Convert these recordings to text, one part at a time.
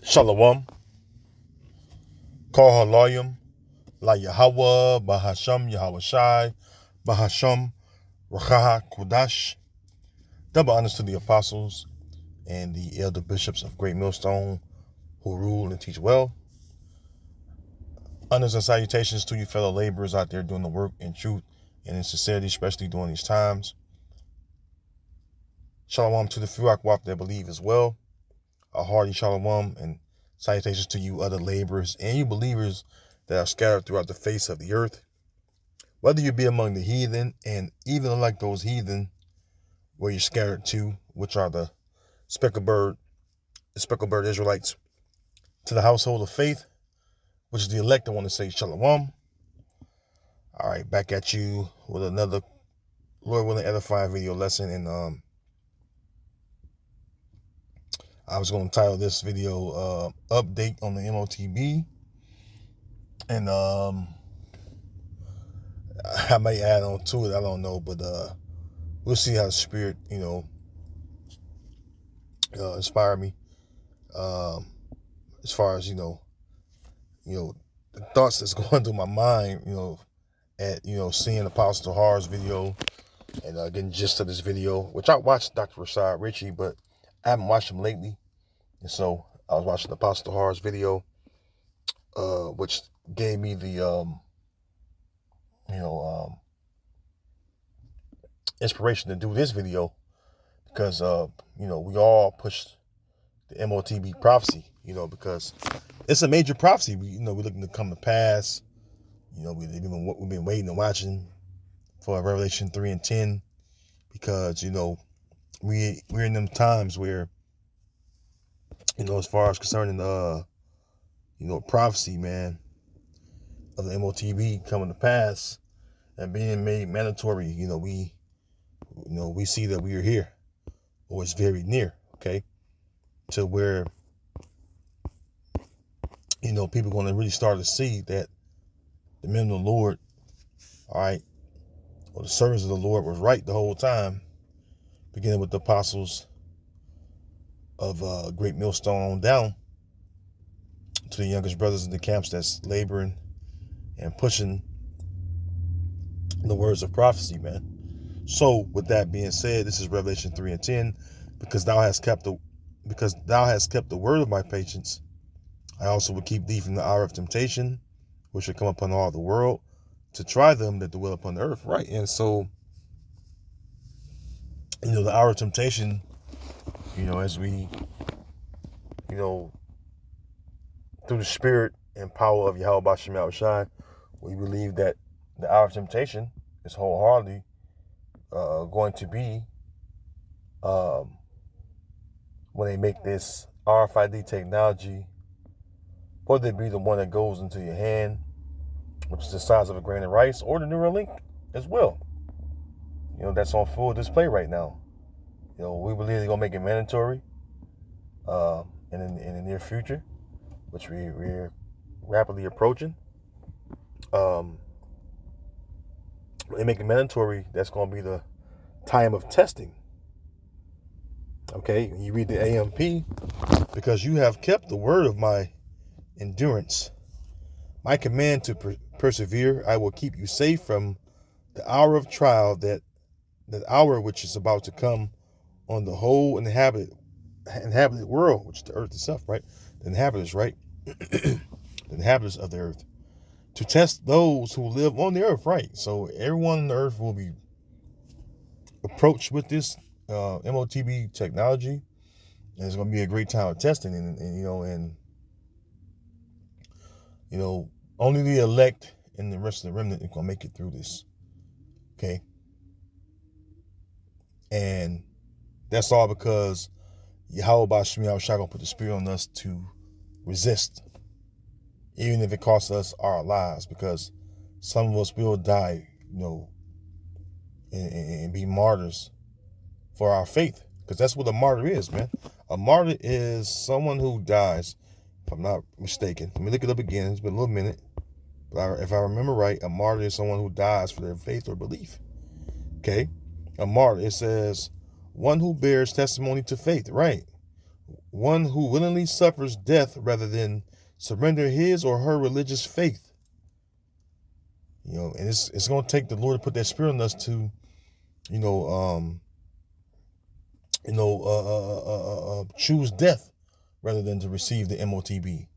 Shalom, Kol Halayim, La Yahweh, Bahasham Yahweh Shai, Bahasham Rachaha Kodash. Double honors to the apostles and the elder bishops of Great Millstone who rule and teach well. Honors and salutations to you fellow laborers out there doing the work in truth and in sincerity, especially during these times. Shalom to the few Akwaf that believe as well. A hearty shalom and salutations to you other laborers and you believers that are scattered throughout the face of the earth. Whether you be among the heathen and even like those heathen where you're scattered to, which are the speckled bird Israelites, to the household of faith, which is the elect, I want to say shalom. All right, back at you with another Lord willing edifying video lesson. And I was going to title this video update on the M.O.T.B. And I may add on to it, I don't know, but we'll see how the spirit, inspire me. As far as the thoughts that's going through my mind, at seeing Apostle Har's video and getting gist of this video, which I watched Dr. Rashad Ritchie, but I haven't watched him lately, and so I was watching Apostle Har's video, which gave me the inspiration to do this video because we all push the M.O.T.B prophecy, because it's a major prophecy. We're looking to come to pass. We've been waiting and watching for Revelation 3 and 10, because we're in them times where as far as concerning the prophecy, man, of the M.O.T.B coming to pass and being made mandatory. We see that we are here, or it's very near. Okay, to where people are going to really start to see that the men of the Lord, all right, or the servants of the Lord was right the whole time, beginning with the apostles of Great Millstone on down to the youngest brothers in the camps that's laboring and pushing the words of prophecy, man. So with that being said, this is Revelation 3 and 10. Because thou hast kept the word of my patience, I also will keep thee from the hour of temptation, which shall come upon all the world, to try them that dwell upon the earth. Right. And so, the hour of temptation, as we, through the spirit and power of Yahweh Bashem Yahushai, we believe that the hour of temptation is wholeheartedly going to be when they make this RFID technology, whether it be the one that goes into your hand, which is the size of a grain of rice, or the Neuralink as well. That's on full display right now. We believe they're going to make it mandatory in the near future, which we're rapidly approaching. When they make it mandatory, that's going to be the time of testing. Okay, you read the AMP, because you have kept the word of my endurance, my command to persevere. I will keep you safe from the hour of trial, that hour which is about to come on the whole inhabited world, which is the earth itself, right? The inhabitants, right? The inhabitants of the earth, to test those who live on the earth, right? So everyone on the earth will be approached with this M.O.T.B technology, and it's going to be a great time of testing, and only the elect and the rest of the remnant are going to make it through this. Okay, and that's all because Yahweh Bashem Yahushua going to put the spirit on us to resist, even if it costs us our lives, because some of us will die, and be martyrs for our faith, because that's what a martyr is, man. A martyr is someone who dies, if I'm not mistaken. Let me look it up again. It's been a little minute, but if I remember right, a martyr is someone who dies for their faith or belief. Okay, a martyr, it says one who bears testimony to faith, right? one who willingly suffers death rather than surrender his or her religious faith. And it's going to take the Lord to put that spirit in us to, choose death rather than to receive the M.O.T.B.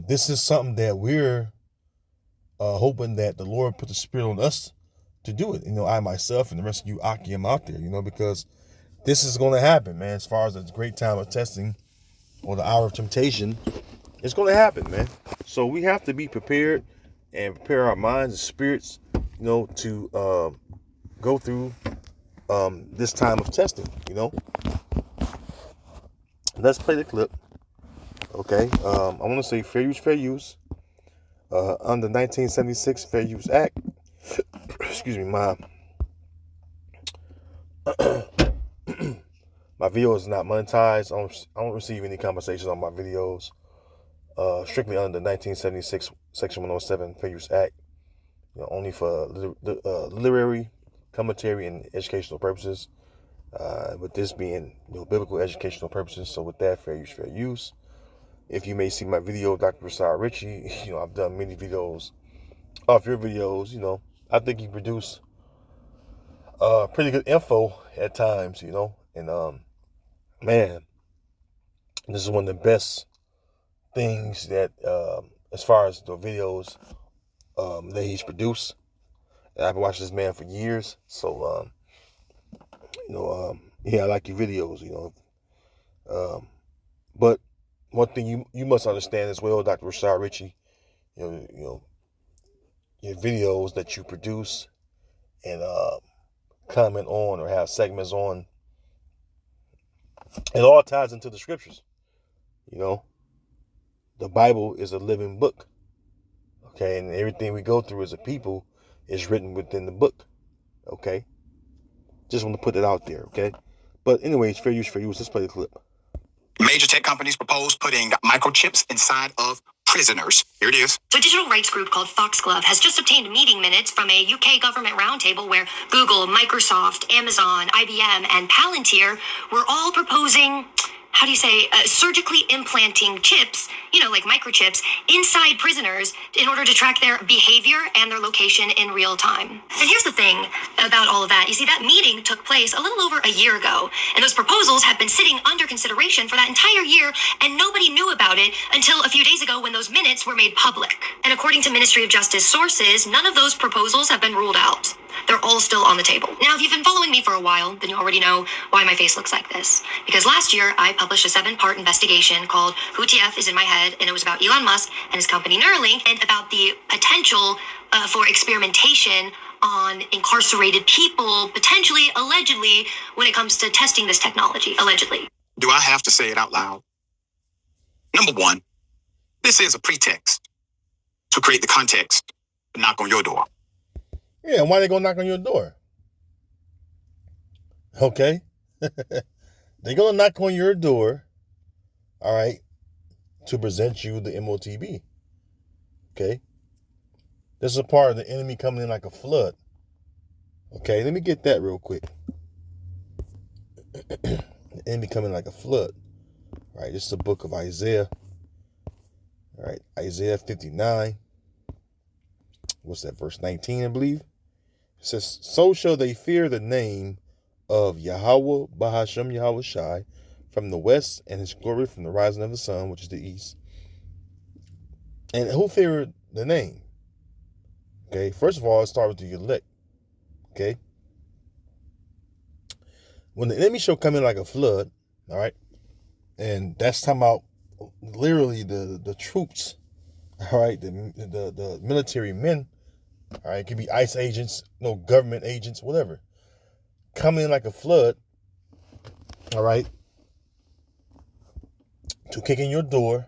This is something that we're hoping that the Lord put the spirit on us to do it. I myself and the rest of you Akim out there, because this is going to happen, man. As far as the great time of testing or the hour of temptation, it's going to happen, man. So we have to be prepared and prepare our minds and spirits, to go through this time of testing, Let's play the clip. Okay. I want to say fair use. Under 1976 Fair Use Act. Excuse me, my video is not monetized. I don't receive any compensations on my videos. Strictly under the 1976 Section 107 Fair Use Act. Only for literary, commentary, and educational purposes. With this being biblical educational purposes. So with that, fair use. If you may see my video, Dr. Rasad Richie, I've done many videos off your videos. I think you produce pretty good info at times, and man, this is one of the best things that as far as the videos that he's produced. I've been watching this man for years, so I like your videos, but one thing you must understand as well, Dr. Rasad Richie, your videos that you produce and comment on or have segments on, it all ties into the scriptures. The Bible is a living book. Okay, and everything we go through as a people is written within the book. Okay, just want to put it out there. Okay, but anyways, fair use. Let's play the clip. Major tech companies propose putting microchips inside of prisoners. Here it is. So a digital rights group called Foxglove has just obtained meeting minutes from a UK government roundtable where Google, Microsoft, Amazon, IBM, and Palantir were all proposing, surgically implanting chips, like microchips, inside prisoners in order to track their behavior and their location in real time. And here's the thing about all of that. You see, that meeting took place a little over a year ago, and those proposals have been sitting under consideration for that entire year, and nobody knew about it until a few days ago when those minutes were made public. And according to Ministry of Justice sources, none of those proposals have been ruled out. They're all still on the table. Now, if you've been following me for a while, then you already know why my face looks like this. Because last year, I published a 7-part investigation called Who TF is in My Head, and it was about Elon Musk and his company Neuralink, and about the potential for experimentation on incarcerated people, potentially, allegedly, when it comes to testing this technology, allegedly. Do I have to say it out loud? Number one, this is a pretext to create the context to knock on your door. Yeah, why they gonna knock on your door? Okay. They're gonna knock on your door, all right, to present you the M.O.T.B. Okay. This is a part of the enemy coming in like a flood. Okay, let me get that real quick. The enemy coming like a flood. All right, this is the book of Isaiah. All right, Isaiah 59. What's that, verse 19, I believe? It says, so shall they fear the name of Yahweh Bahashem Yahweh Shai from the west, and his glory from the rising of the sun, which is the east. And who feared the name? Okay, first of all, let's start with the elect. Okay. When the enemy shall come in like a flood, all right, and that's talking about literally the troops, all right, the military men, all right, it could be ICE agents, government agents, whatever, coming in like a flood, all right, to kick in your door,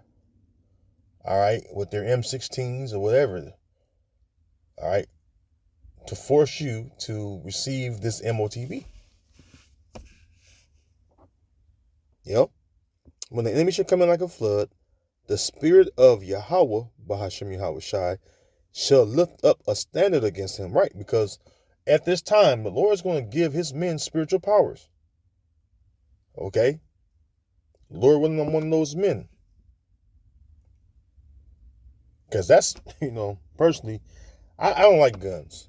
all right, with their M16s or whatever, all right, to force you to receive this M.O.T.B. Yep. When the enemy shall come in like a flood, the spirit of Yahweh, Bahashem Yahweh Shai, shall lift up a standard against him, right? Because at this time, the Lord is going to give his men spiritual powers. Okay? The Lord wasn't one of those men. Because that's, personally, I don't like guns.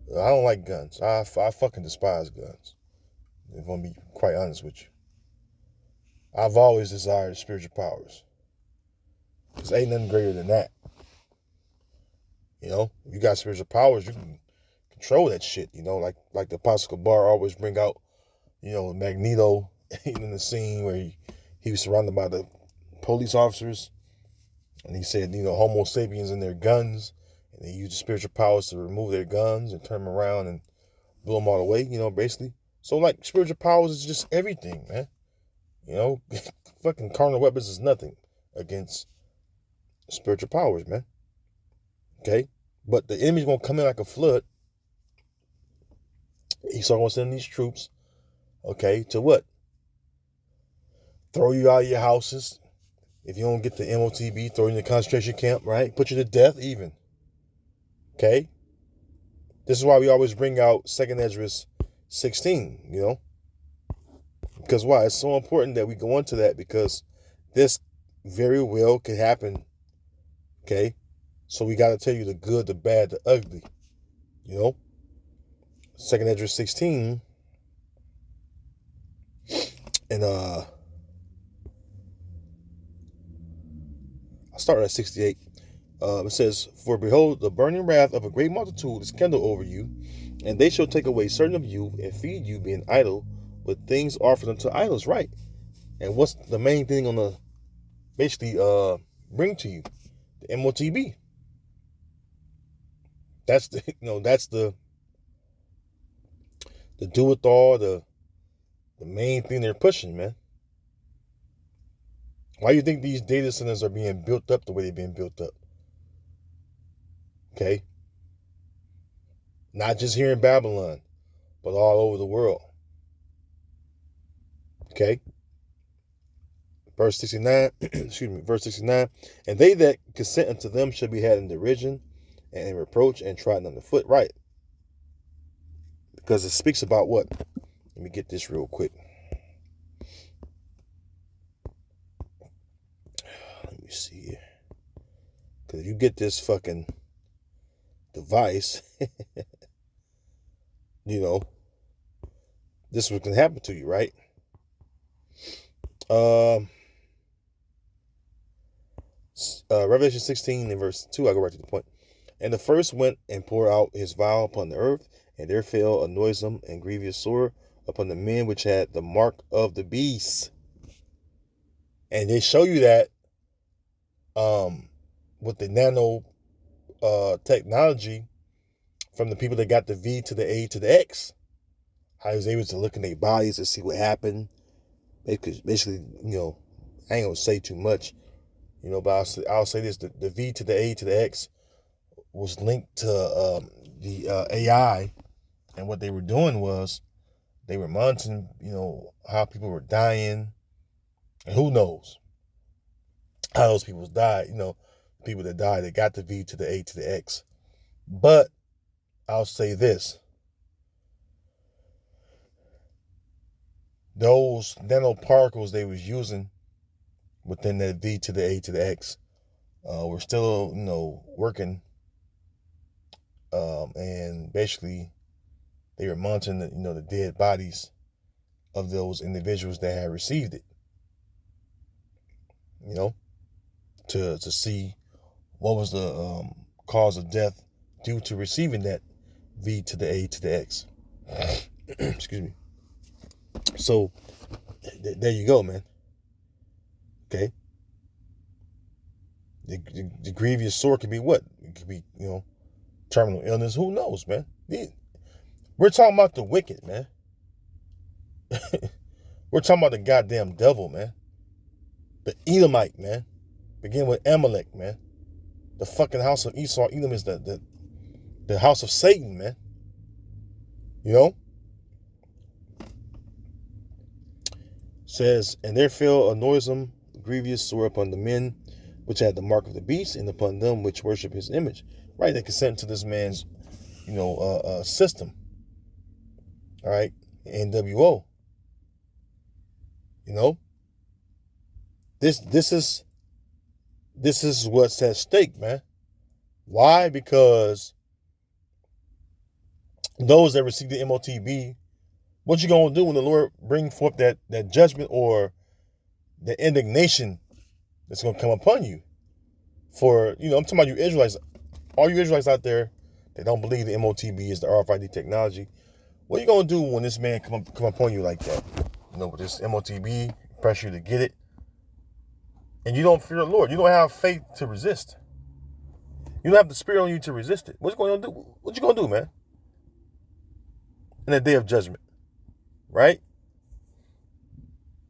I don't like guns. I fucking despise guns. If I'm going to be quite honest with you. I've always desired spiritual powers. Because ain't nothing greater than that. If you got spiritual powers, you can control that shit. Like the Apostle Bar always bring out, Magneto in the scene where he was surrounded by the police officers. And he said, Homo sapiens and their guns. And they used the spiritual powers to remove their guns and turn them around and blow them all away, basically. So, like, spiritual powers is just everything, man. Fucking carnal weapons is nothing against spiritual powers, man. Okay? But the enemy's going to come in like a flood. He's going to send these troops, okay, to what? Throw you out of your houses. If you don't get the M.O.T.B, throw you in the concentration camp, right? Put you to death even. Okay? This is why we always bring out 2nd Ezra 16, Because why? It's so important that we go into that because this very well could happen. Okay? So we got to tell you the good, the bad, the ugly. 2nd Ezra 16. And I start at 68. It says, "For behold, the burning wrath of a great multitude is kindled over you, and they shall take away certain of you and feed you, being idle, with things offered unto idols." Right. And what's the main thing on the basically bring to you? The M.O.T.B. That's the that's the do it all, the main thing they're pushing, man. Why do you think these data centers are being built up the way they're being built up? Okay? Not just here in Babylon, but all over the world. Okay? Verse 69, verse 69, "And they that consent unto them shall be had in derision and in reproach and trodden under foot." Right. Because it speaks about what? Let me get this real quick. Let me see here. Because if you get this fucking device, this is what can happen to you, right? Revelation 16 and verse 2, I go right to the point. "And the first went and poured out his vial upon the earth, and there fell a noisome and grievous sore upon the men which had the mark of the beast." And they show you that with the nano technology from the people that got the V to the A to the X. How he was able to look in their bodies to see what happened. Basically, I ain't gonna say too much, but I'll say this: the V to the A to the X was linked to the AI, and what they were doing was they were monitoring, how people were dying, and who knows how those people died. People that died, they got the V to the A to the X. But I'll say this: those nanoparticles they was using within that V to the A to the X were still, working. And basically they were monitoring the dead bodies of those individuals that had received it, to see what was the cause of death due to receiving that V to the A to the X. Excuse me. So there you go, man. Okay. The grievous sore could be what? It could be, terminal illness. Who knows, man? We're talking about the wicked, man. We're talking about the goddamn devil, man. The Edomite, man. Begin with Amalek, man. The fucking house of Esau. Edom is the house of Satan, man. Says, "And there fell a noisome, grievous sore upon the men which had the mark of the beast, and upon them which worship his image." Right, they consent to this man's, system. All right, NWO. This is what's at stake, man. Why? Because those that receive the M.O.T.B, what you gonna do when the Lord bring forth that judgment or the indignation that's gonna come upon you? For, I'm talking about you Israelites, all you Israelites out there that don't believe the M.O.T.B is the RFID technology. What are you gonna do when this man come upon you like that? With this M.O.T.B, pressure you to get it, and you don't fear the Lord. You don't have faith to resist. You don't have the spirit on you to resist it. What you gonna do? What you gonna do, man? In the day of judgment, right?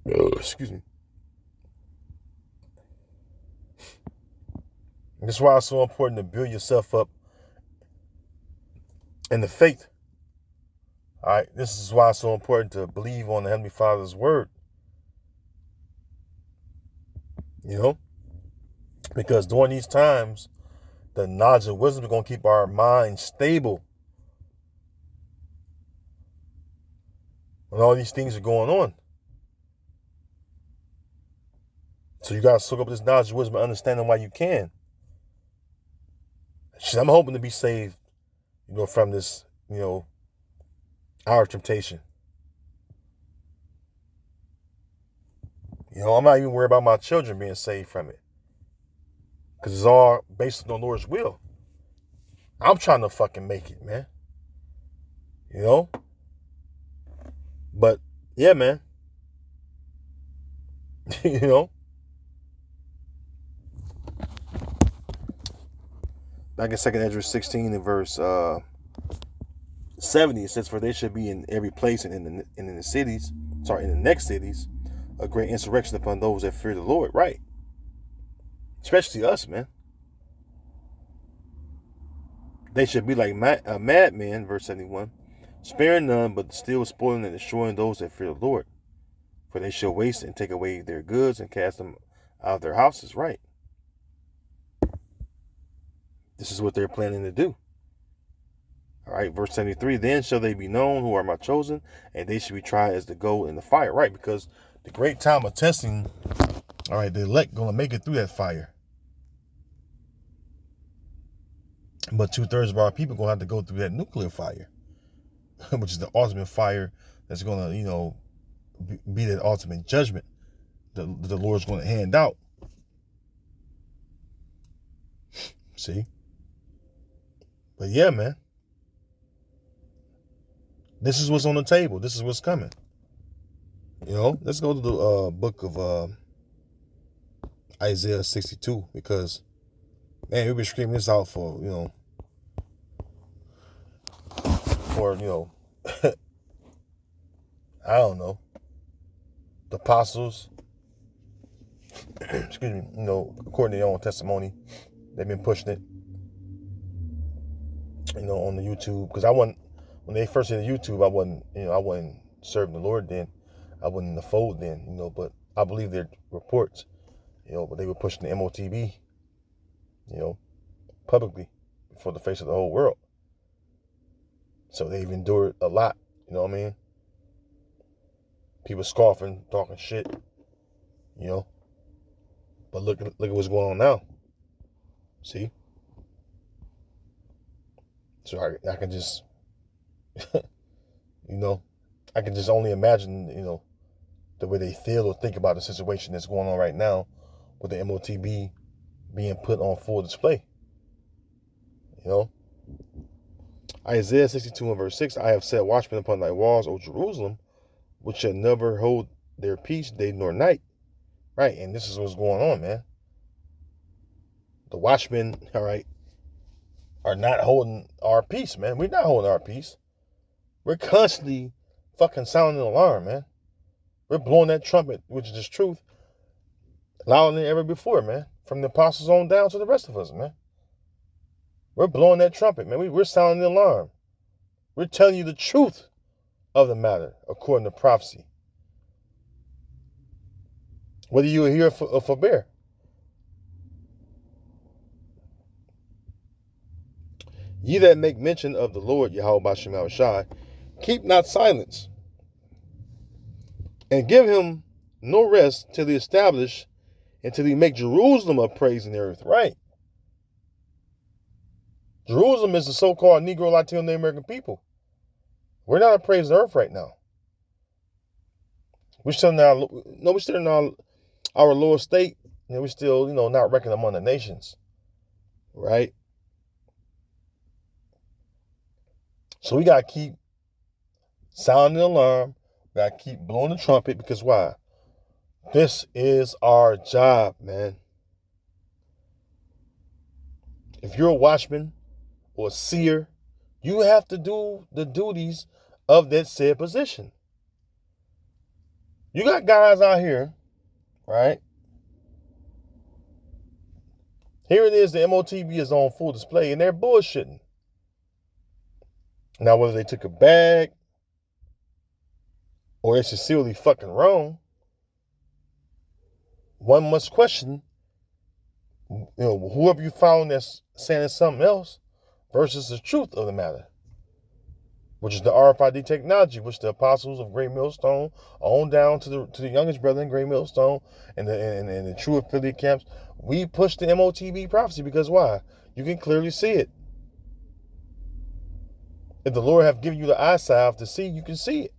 Excuse me. That's why it's so important to build yourself up in the faith. All right, this is why it's so important to believe on the Heavenly Father's word. Because during these times, the knowledge of wisdom is going to keep our minds stable when all these things are going on. So you got to soak up this knowledge of wisdom and understanding why you can. I'm hoping to be saved, from this, hour of temptation. I'm not even worried about my children being saved from it, because it's all based on the Lord's will. I'm trying to fucking make it, man. But, yeah, man. Back in 2 Ezra 16 and verse 70, it says, "For they should be in every place and in the next cities, a great insurrection upon those that fear the Lord." Right. Especially us, man. They should be like madmen, verse 71, sparing none, but still spoiling and destroying those that fear the Lord. For they shall waste and take away their goods and cast them out of their houses. Right. This is what they're planning to do. All right, verse 73, "Then shall they be known who are my chosen, and they shall be tried as the gold in the fire." Right, because the great time of testing, all right, the elect going to make it through that fire. But 2/3 of our people going to have to go through that nuclear fire, which is the ultimate fire that's going to, be that ultimate judgment that the Lord's going to hand out. See? But yeah, man. This is what's on the table. This is what's coming. Let's go to the book of Isaiah 62, because, man, we've been screaming this out for, I don't know, the apostles, excuse me, according to their own testimony, they've been pushing it, on the YouTube, because when they first did YouTube, I wasn't serving the Lord then. I wasn't in the fold then, but I believe their reports, but they were pushing the M.O.T.B, publicly for the face of the whole world. So they've endured a lot, you know what I mean? People scoffing, talking shit, But look at what's going on now. See? So I can just, I can just only imagine, the way they feel or think about the situation that's going on right now with the M.O.T.B being put on full display. Isaiah 62 and verse 6, "I have set watchmen upon thy walls, O Jerusalem, which shall never hold their peace day nor night." Right, and this is what's going on, man. The watchmen, all right, are not holding our peace, man. We're not holding our peace. We're constantly fucking sounding the alarm, man. We're blowing that trumpet, which is just truth, louder than ever before, man. From the apostles on down to the rest of us, man. We're blowing that trumpet, man. We're sounding the alarm. We're telling you the truth of the matter, according to prophecy. Whether you are here or forbear. "Ye that make mention of the Lord, Yahweh Bashem Yahushai, keep not silence, and give him no rest till he establish until he make Jerusalem a praise in the earth, right? Jerusalem is the so-called Negro, Latino, Native American people. We're not a praise in the earth right now. We're still in our lower state, and we're still, not reckoned among the nations, right? So we gotta keep sounding the alarm. We gotta keep blowing the trumpet, because why? This is our job, man. If you're a watchman or a seer, you have to do the duties of that said position. You got guys out here, right? Here it is, the M.O.T.B is on full display, and they're bullshitting. Now, whether they took a bag or they're sincerely fucking wrong, one must question, whoever you found that's saying something else versus the truth of the matter, which is the RFID technology, which the apostles of Great Millstone, on down to the youngest brother in Great Millstone and the true affiliate camps, we push the M.O.T.B prophecy, because why? You can clearly see it. If the Lord have given you the eyesight to see, you can see it.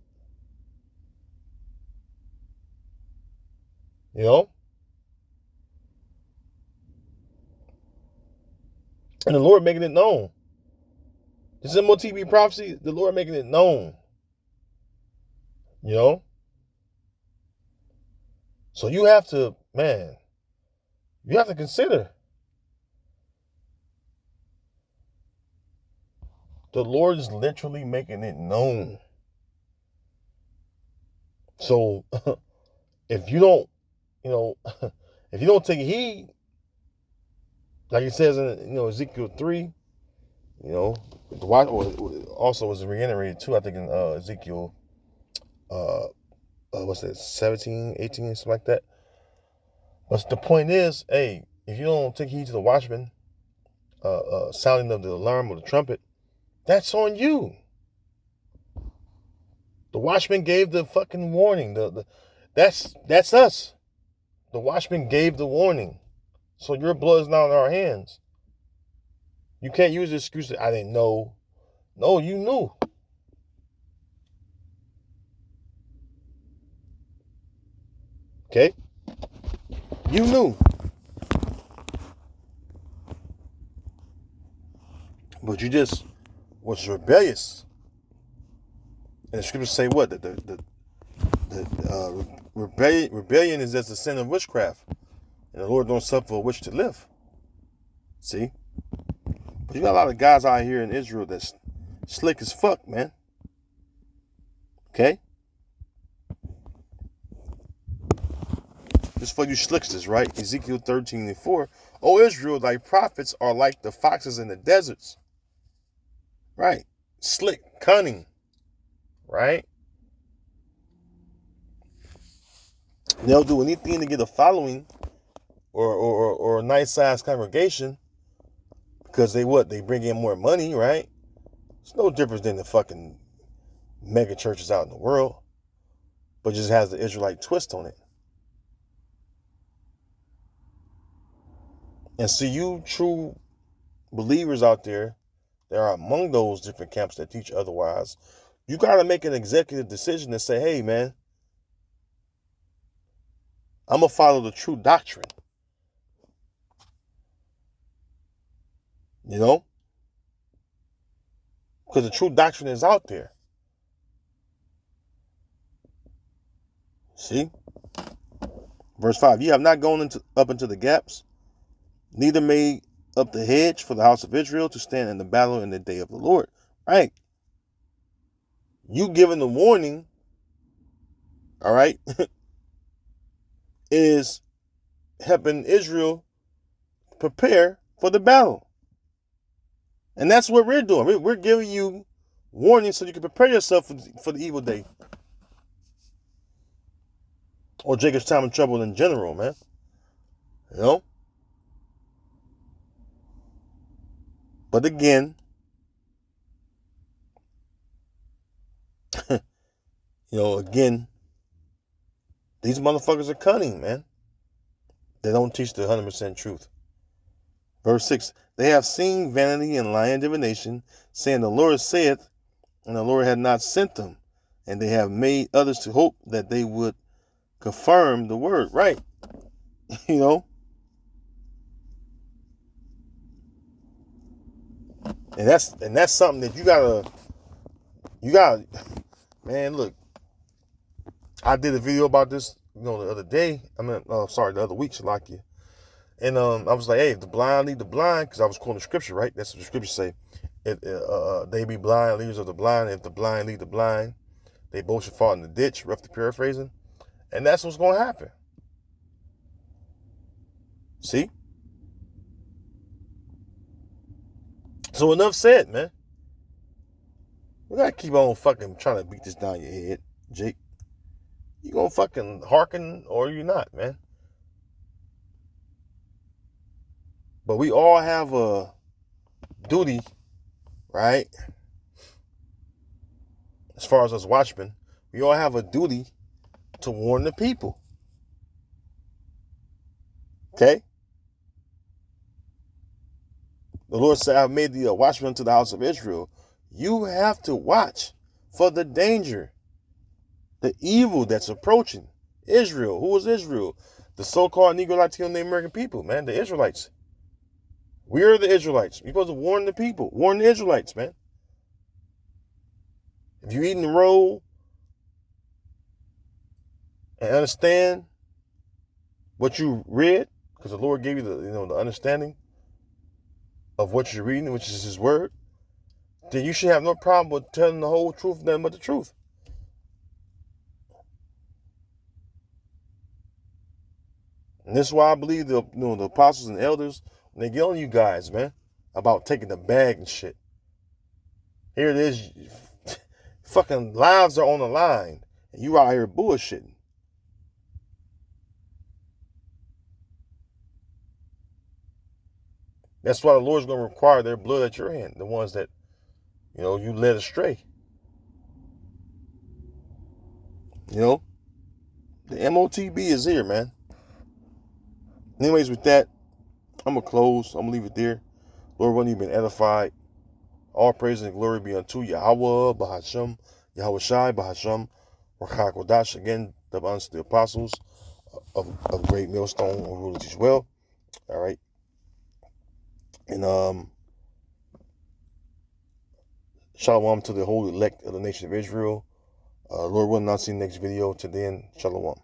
And the Lord making it known. This M.O.T.B prophecy, the Lord making it known. So you have to consider the Lord is literally making it known. So if you don't, if you don't take heed, like it says in Ezekiel 3, also was reiterated too, I think in Ezekiel what's that, 17, 18, something like that. But the point is, hey, if you don't take heed to the watchman sounding of the alarm or the trumpet, that's on you. The watchman gave the fucking warning. That's us. The watchman gave the warning. So your blood is now in our hands. You can't use the excuse that I didn't know. No, you knew. Okay? You knew. But you just was rebellious. And the scriptures say what? The rebellion is as the sin of witchcraft. And the Lord don't suffer a witch to live. See? But you got a lot of guys out here in Israel that's slick as fuck, man. Okay? This for you slicksters, right? Ezekiel 13:4. O Israel, thy prophets are like the foxes in the deserts. Right? Slick, cunning. Right? They'll do anything to get a following or a nice sized congregation, because they bring in more money, right? It's no difference than the fucking mega churches out in the world, but just has the Israelite twist on it. And so you true believers out there that are among those different camps that teach otherwise, you got to make an executive decision to say, hey, man, I'm going to follow the true doctrine. Because the true doctrine is out there. See? Verse 5, ye have not gone up into the gaps, neither made up the hedge for the house of Israel to stand in the battle in the day of the Lord. Right? You giving the warning, all right, is helping Israel prepare for the battle. And that's what we're doing. We're giving you warning so you can prepare yourself for the evil day. Or Jacob's time of trouble in general, man. But again, these motherfuckers are cunning, man. They don't teach the 100% truth. Verse 6, they have seen vanity and lying divination, saying the Lord saith, and the Lord had not sent them. And they have made others to hope that they would confirm the word. Right. You know? And that's something that you gotta, man, look, I did a video about this, the other day. The other week, Shalakia. And I was like, hey, if the blind lead the blind, because I was quoting the scripture, right? That's what the scripture say. They be blind, leaders of the blind. If the blind lead the blind, they both should fall in the ditch, roughly paraphrasing. And that's what's going to happen. See? So enough said, man. We got to keep on fucking trying to beat this down your head, Jake. You going to fucking hearken or you not, man. But we all have a duty, right? As far as us watchmen, we all have a duty to warn the people. Okay? The Lord said, I've made thee a watchman to the house of Israel. You have to watch for the danger, the evil that's approaching Israel. Who is Israel? The so-called Negro, Latino, and American people, man. The Israelites. We are the Israelites. You're supposed to warn the people. Warn the Israelites, man. If you're eating the roll and understand what you read, because the Lord gave you the understanding of what you're reading, which is His Word, then you should have no problem with telling the whole truth, nothing but the truth. And this is why I believe the apostles and elders, when they get on you guys, man, about taking the bag and shit. Here it is, fucking lives are on the line, and you out here bullshitting. That's why the Lord's going to require their blood at your hand, the ones that, you led astray. The M.O.T.B is here, man. Anyways, with that, I'm going to close. I'm going to leave it there. Lord, when you've been edified, all praise and glory be unto Yahweh, Bahasham, Yahweh Shai, Bahasham, Rakak Wadash, again, unto the apostles of Great Millstone, who rule as well. All right. And shalom to the holy elect of the nation of Israel. Lord willing, I'll see you next video. Till then, shalom.